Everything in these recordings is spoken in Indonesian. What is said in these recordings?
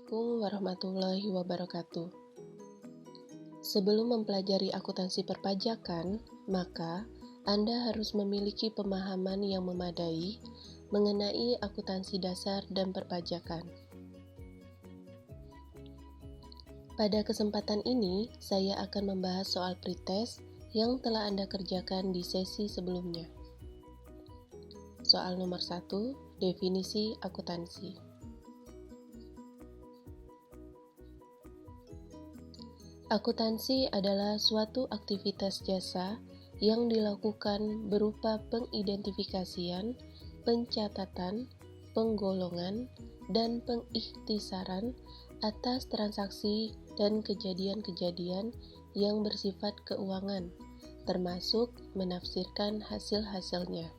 Assalamualaikum warahmatullahi wabarakatuh. Sebelum mempelajari akuntansi perpajakan, maka Anda harus memiliki pemahaman yang memadai mengenai akuntansi dasar dan perpajakan. Pada kesempatan ini, saya akan membahas soal pretest yang telah Anda kerjakan di sesi sebelumnya. Soal nomor 1, definisi akuntansi. Akuntansi adalah suatu aktivitas jasa yang dilakukan berupa pengidentifikasian, pencatatan, penggolongan, dan pengikhtisaran atas transaksi dan kejadian-kejadian yang bersifat keuangan, termasuk menafsirkan hasil-hasilnya.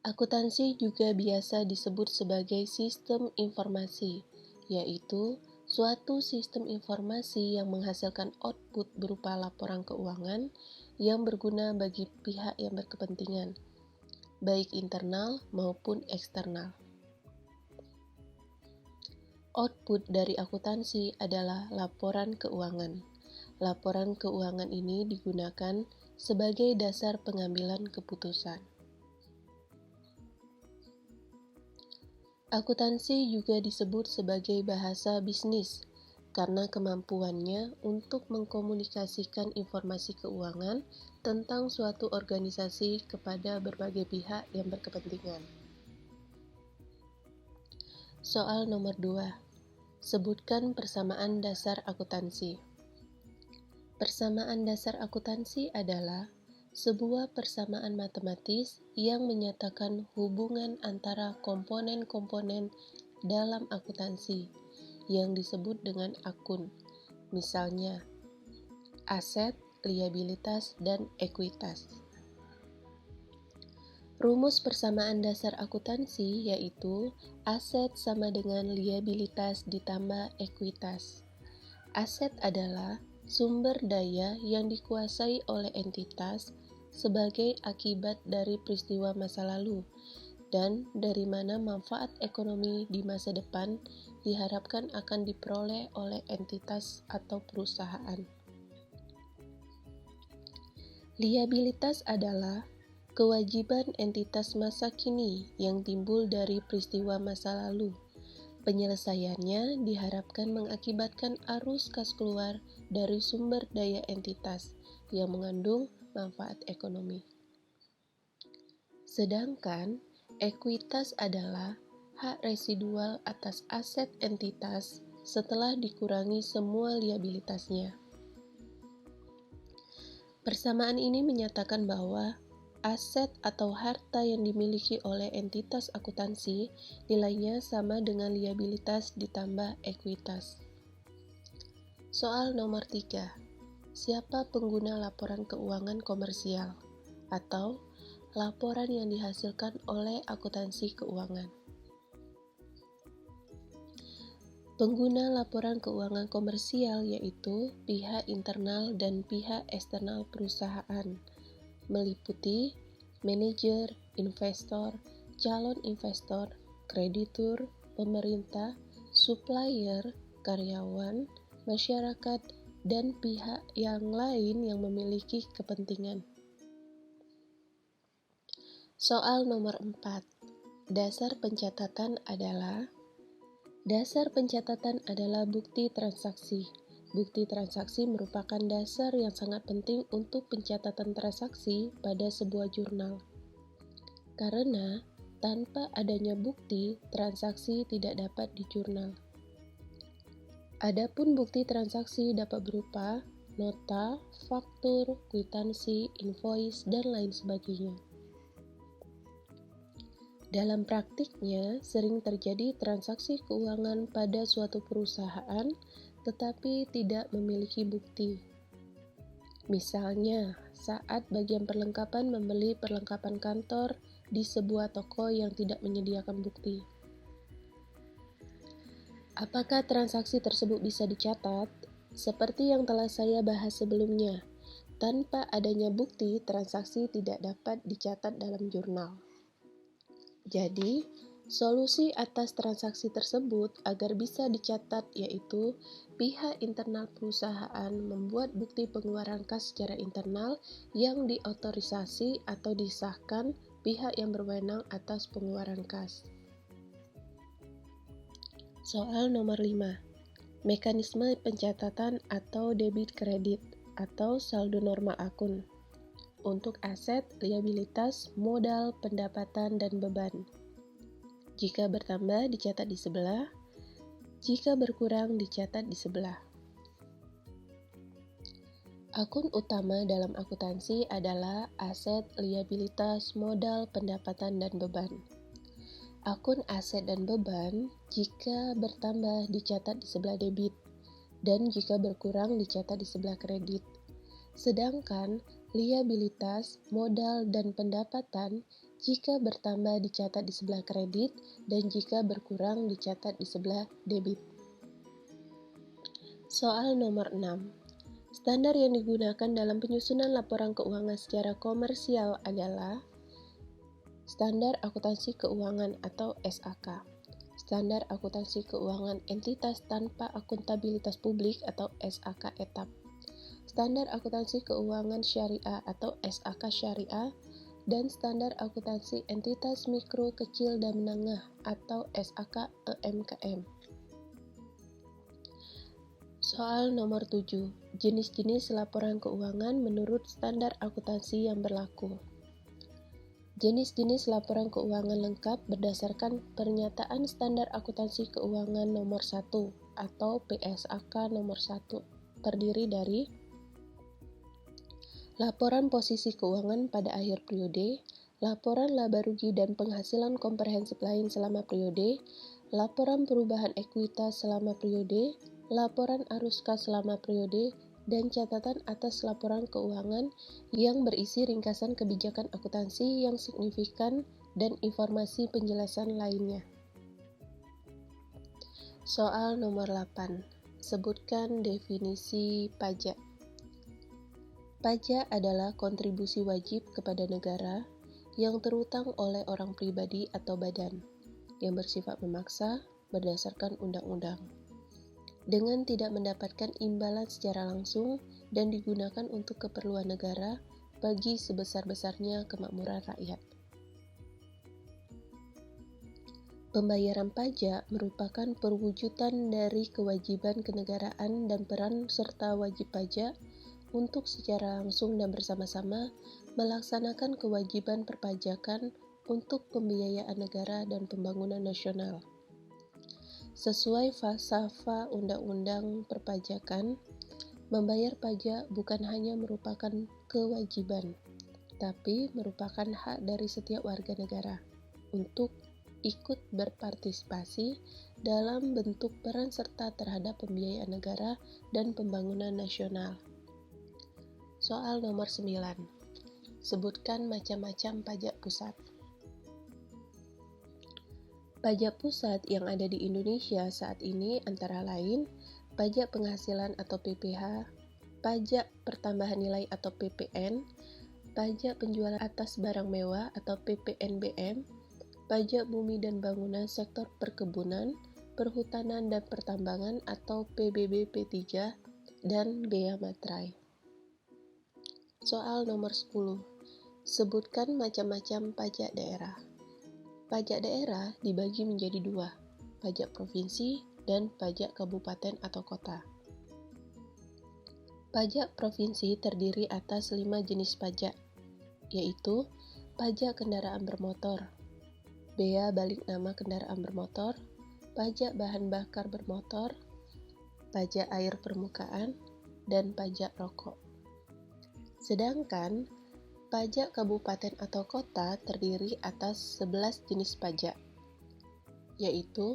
Akuntansi juga biasa disebut sebagai sistem informasi, yaitu suatu sistem informasi yang menghasilkan output berupa laporan keuangan yang berguna bagi pihak yang berkepentingan, baik internal maupun eksternal. Output dari akuntansi adalah laporan keuangan. Laporan keuangan ini digunakan sebagai dasar pengambilan keputusan. Akuntansi juga disebut sebagai bahasa bisnis karena kemampuannya untuk mengkomunikasikan informasi keuangan tentang suatu organisasi kepada berbagai pihak yang berkepentingan. Soal nomor 2. Sebutkan persamaan dasar akuntansi. Persamaan dasar akuntansi adalah sebuah persamaan matematis yang menyatakan hubungan antara komponen-komponen dalam akuntansi yang disebut dengan akun, misalnya aset, liabilitas, dan ekuitas. Rumus persamaan dasar akuntansi yaitu aset sama dengan liabilitas ditambah ekuitas. Aset adalah sumber daya yang dikuasai oleh entitas sebagai akibat dari peristiwa masa lalu dan dari mana manfaat ekonomi di masa depan diharapkan akan diperoleh oleh entitas atau perusahaan. Liabilitas adalah kewajiban entitas masa kini yang timbul dari peristiwa masa lalu. Penyelesaiannya diharapkan mengakibatkan arus kas keluar dari sumber daya entitas yang mengandung manfaat ekonomi. Sedangkan ekuitas adalah hak residual atas aset entitas setelah dikurangi semua liabilitasnya. Persamaan ini menyatakan bahwa aset atau harta yang dimiliki oleh entitas akuntansi nilainya sama dengan liabilitas ditambah ekuitas. Soal nomor 3. Siapa pengguna laporan keuangan komersial atau laporan yang dihasilkan oleh akuntansi keuangan? Pengguna laporan keuangan komersial yaitu pihak internal dan pihak eksternal perusahaan, meliputi manajer, investor, calon investor, kreditur, pemerintah, supplier, karyawan, masyarakat, dan pihak yang lain yang memiliki kepentingan. Soal nomor 4. Dasar pencatatan adalah bukti transaksi. Bukti transaksi merupakan dasar yang sangat penting untuk pencatatan transaksi pada sebuah jurnal. Karena tanpa adanya bukti, transaksi tidak dapat dijurnal. Adapun bukti transaksi dapat berupa nota, faktur, kwitansi, invoice, dan lain sebagainya. Dalam praktiknya, sering terjadi transaksi keuangan pada suatu perusahaan tetapi tidak memiliki bukti. Misalnya, saat bagian perlengkapan membeli perlengkapan kantor di sebuah toko yang tidak menyediakan bukti. Apakah transaksi tersebut bisa dicatat? Seperti yang telah saya bahas sebelumnya, tanpa adanya bukti, transaksi tidak dapat dicatat dalam jurnal. Jadi, Solusi atas transaksi tersebut agar bisa dicatat yaitu pihak internal perusahaan membuat bukti pengeluaran kas secara internal yang diotorisasi atau disahkan pihak yang berwenang atas pengeluaran kas. Soal nomor 5. Mekanisme pencatatan atau debit kredit atau saldo normal akun untuk aset, liabilitas, modal, pendapatan, dan beban. Jika bertambah, dicatat di sebelah. Jika berkurang, dicatat di sebelah. Akun utama dalam akuntansi adalah aset, liabilitas, modal, pendapatan, dan beban. Akun aset dan beban jika bertambah dicatat di sebelah debit dan jika berkurang dicatat di sebelah kredit. Sedangkan liabilitas, modal, dan pendapatan jika bertambah dicatat di sebelah kredit dan jika berkurang dicatat di sebelah debit. Soal nomor 6. Standar yang digunakan dalam penyusunan laporan keuangan secara komersial adalah Standar Akuntansi Keuangan atau SAK, Standar Akuntansi Keuangan Entitas Tanpa Akuntabilitas Publik atau SAK Etap, Standar Akuntansi Keuangan Syariah atau SAK Syariah, dan Standar Akuntansi Entitas Mikro, Kecil, dan Menengah atau SAK EMKM. Soal nomor 7. Jenis-jenis laporan keuangan menurut standar akuntansi yang berlaku. Jenis-jenis laporan keuangan lengkap berdasarkan Pernyataan Standar Akuntansi Keuangan Nomor 1 atau PSAK Nomor 1 terdiri dari laporan posisi keuangan pada akhir periode, laporan laba rugi dan penghasilan komprehensif lain selama periode, laporan perubahan ekuitas selama periode, laporan arus kas selama periode, dan catatan atas laporan keuangan yang berisi ringkasan kebijakan akuntansi yang signifikan dan informasi penjelasan lainnya. Soal nomor 8. Sebutkan definisi pajak. Pajak adalah kontribusi wajib kepada negara yang terutang oleh orang pribadi atau badan yang bersifat memaksa berdasarkan undang-undang, dengan tidak mendapatkan imbalan secara langsung dan digunakan untuk keperluan negara bagi sebesar-besarnya kemakmuran rakyat. Pembayaran pajak merupakan perwujudan dari kewajiban kenegaraan dan peran serta wajib pajak untuk secara langsung dan bersama-sama melaksanakan kewajiban perpajakan untuk pembiayaan negara dan pembangunan nasional. Sesuai falsafah Undang-Undang Perpajakan, membayar pajak bukan hanya merupakan kewajiban, tapi merupakan hak dari setiap warga negara untuk ikut berpartisipasi dalam bentuk peran serta terhadap pembiayaan negara dan pembangunan nasional. Soal nomor 9. Sebutkan macam-macam pajak pusat. Pajak pusat yang ada di Indonesia saat ini antara lain pajak penghasilan atau PPH, pajak pertambahan nilai atau PPN, pajak penjualan atas barang mewah atau PPNBM, pajak bumi dan bangunan sektor perkebunan, perhutanan dan pertambangan atau PBB-P3, dan bea materai. Soal nomor 10. Sebutkan macam-macam pajak daerah. Pajak daerah dibagi menjadi dua, pajak provinsi dan pajak kabupaten atau kota. Pajak provinsi terdiri atas 5 jenis pajak, yaitu pajak kendaraan bermotor, bea balik nama kendaraan bermotor, pajak bahan bakar bermotor, pajak air permukaan, dan pajak rokok. Sedangkan pajak kabupaten atau kota terdiri atas 11 jenis pajak, yaitu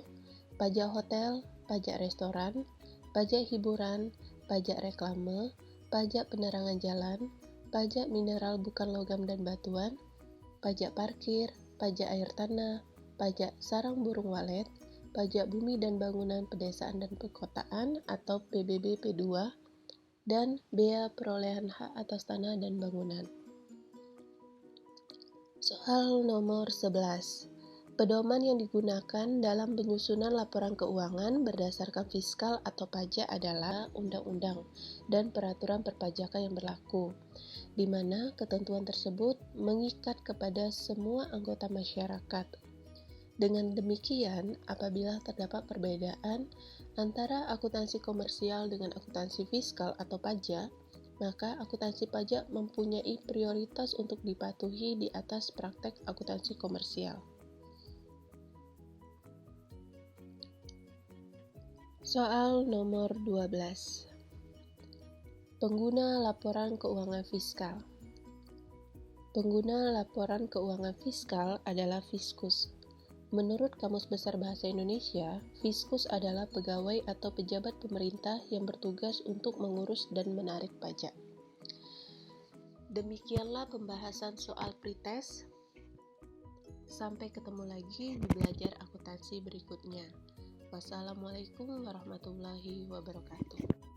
pajak hotel, pajak restoran, pajak hiburan, pajak reklame, pajak penerangan jalan, pajak mineral bukan logam dan batuan, pajak parkir, pajak air tanah, pajak sarang burung walet, pajak bumi dan bangunan pedesaan dan perkotaan atau PBB P2, dan bea perolehan hak atas tanah dan bangunan. Soal nomor 11. Pedoman yang digunakan dalam penyusunan laporan keuangan berdasarkan fiskal atau pajak adalah undang-undang dan peraturan perpajakan yang berlaku, di mana ketentuan tersebut mengikat kepada semua anggota masyarakat. Dengan demikian, apabila terdapat perbedaan antara akuntansi komersial dengan akuntansi fiskal atau pajak, maka akuntansi pajak mempunyai prioritas untuk dipatuhi di atas praktek akuntansi komersial. Soal nomor 12. Pengguna laporan keuangan fiskal. Pengguna laporan keuangan fiskal adalah Fiskus. Menurut Kamus Besar Bahasa Indonesia, Fiskus adalah pegawai atau pejabat pemerintah yang bertugas untuk mengurus dan menarik pajak. Demikianlah pembahasan soal pretest. Sampai ketemu lagi di belajar akuntansi berikutnya. Wassalamualaikum warahmatullahi wabarakatuh.